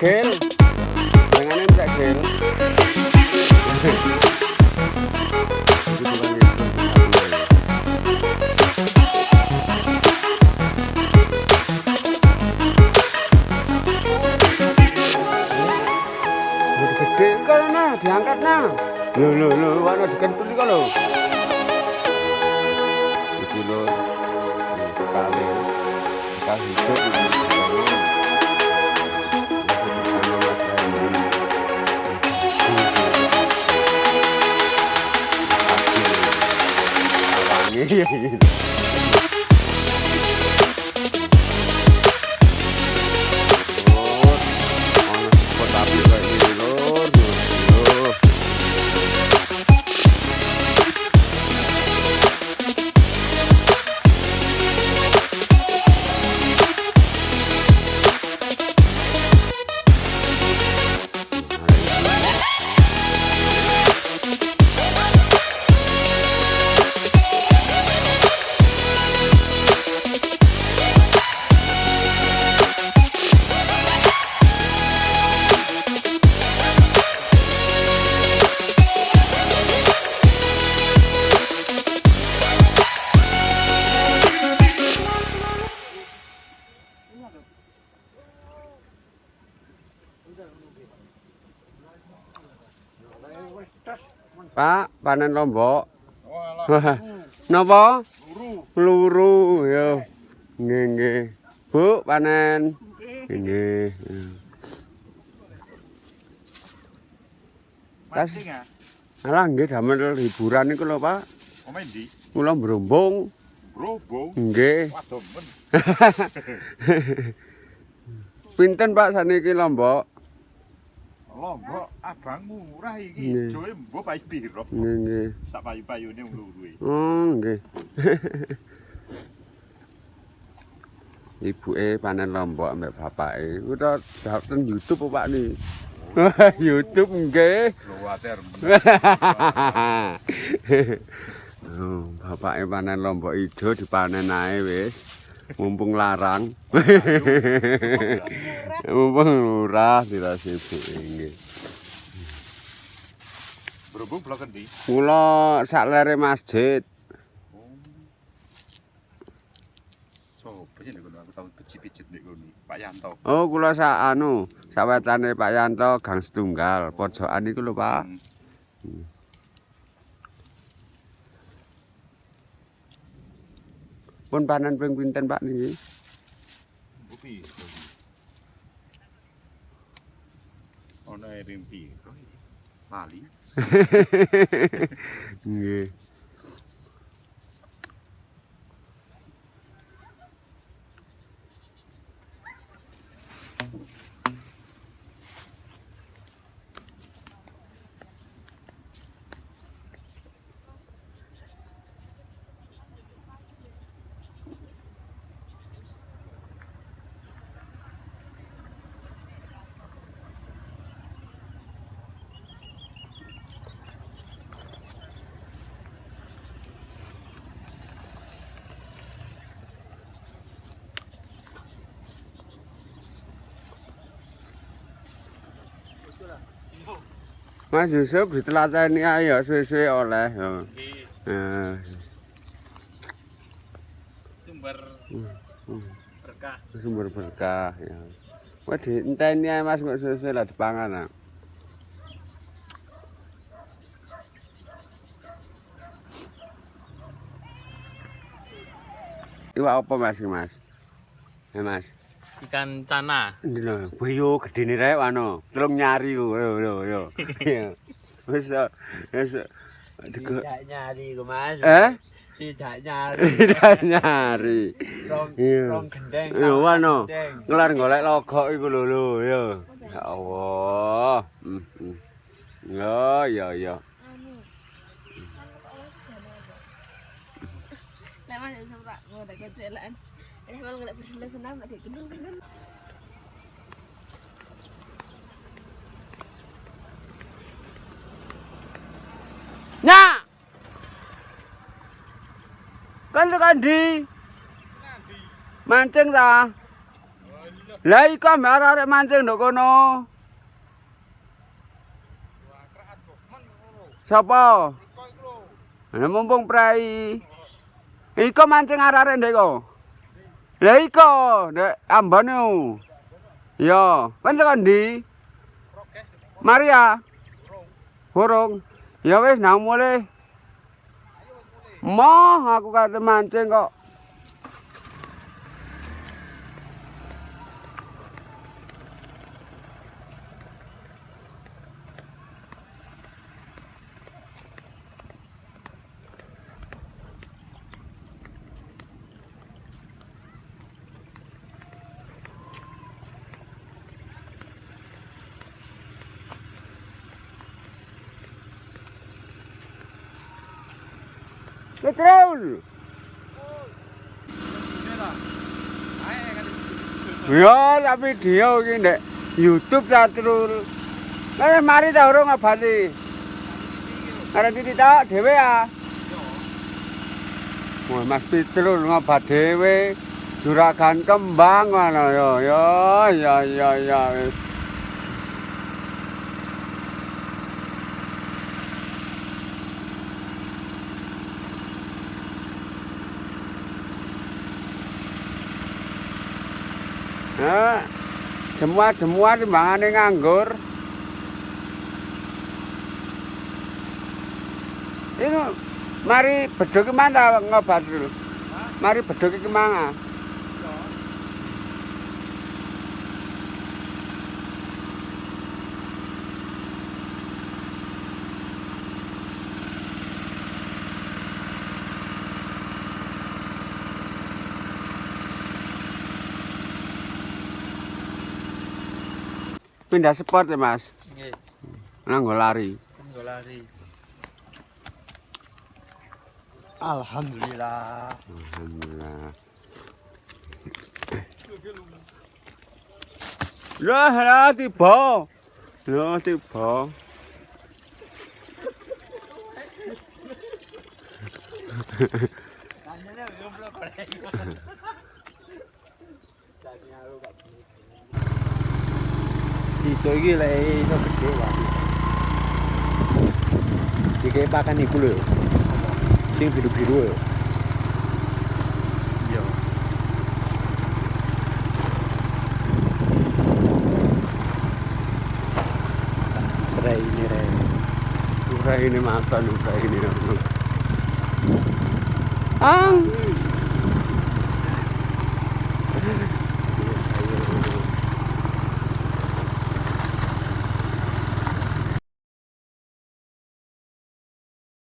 gel. Jangan entek gel. Gede kan nah, diangkat nah. Loh, warna dikentut iki lho. Iki lho. Sekali hidup ini. Iya. Pak, panen lombok. Napa? Peluru. Yo. Nggih. Bu, panen. Nggih. Mancing ya? Alah nggih damel hiburan niku lho, Pak. Omae ndi? Kula mbrombong. Brombong. Nggih. Waduh men. Pinten Pak saniki lombok? Lombok abang murah iki. Joe mbok payu piro? Nggih. Sak payu-payune mluru. Oh, nggih. Ibuke panen lombok ambek bapake. Kuwi ten YouTube Pak ni. YouTube nggih. Luwater men. Oh, bapake panen lombok ijo dipanen ae wis. Mumpung larang. Mumpung murah dirasi ibuke nggih. Brombong blok endi? Kula sak lere masjid. Sopo jenenge kono aku tau pijet-pijet nek kono. Pak Yanto. Oh, kula sak wetane Pak Yanto gang setunggal, pojokan iku lho, Pak. Pun panen ping pinten Pak niki? Bupi. Ono rimpi. Lali. Nggih. Mas Yusuf ditelateni ae ya suwe-suwe oleh ya. Sumber berkah ya. Wes dienteni ae Mas kok suwe-suwe lah dipangan. Iwak apa Mas? Mas. Ikan cana. Lho, boyo gedene rek wano. Telung nyari ku. Yo. Wis Tidak nyari ku Mas. Tidak nyari. Rong gendeng. Yo wano. Ngelar golek logok iku lho yo. Ya Allah. Yo. Lah Mas suka ngono kecelan. Kalau nggak bersenam senam nggak dikenal. Nyak. Kan di mancing ta? Lah iku ambek arek mancing ndok kono. Sapa? Lah mumpung prei. Iko mancing arek-arek ndek iko. Lah iko ndek ambane. Yo, kan tekan ndi? Maria. Burung. Ya wis nang mulih. Moh aku kate mancing kok. Betul. Ya, tapi video iki ndek YouTube ta trul. Lah mari ta urung ngabati. Arep titik tok dhewe ya. Wah, Mas Pitrul ngobat dhewe. Juragan kembang ngono ya. Nah, semua timbangane nganggur. Ini mari bedhok mana ngobat dulu. Mari bedhok iki mana? Pindah sport ya Mas? Nggih. Nanggo lari. Nggo lari. Alhamdulillah. Alhamdulillah. Lah tiba. Lah tiba. Tanyanya belum boleh. Itu iki lek iso gede wae. Iki pakan iku lho. Sing biru-biru lho. Iya. Urai ini makan, urai ini. Ang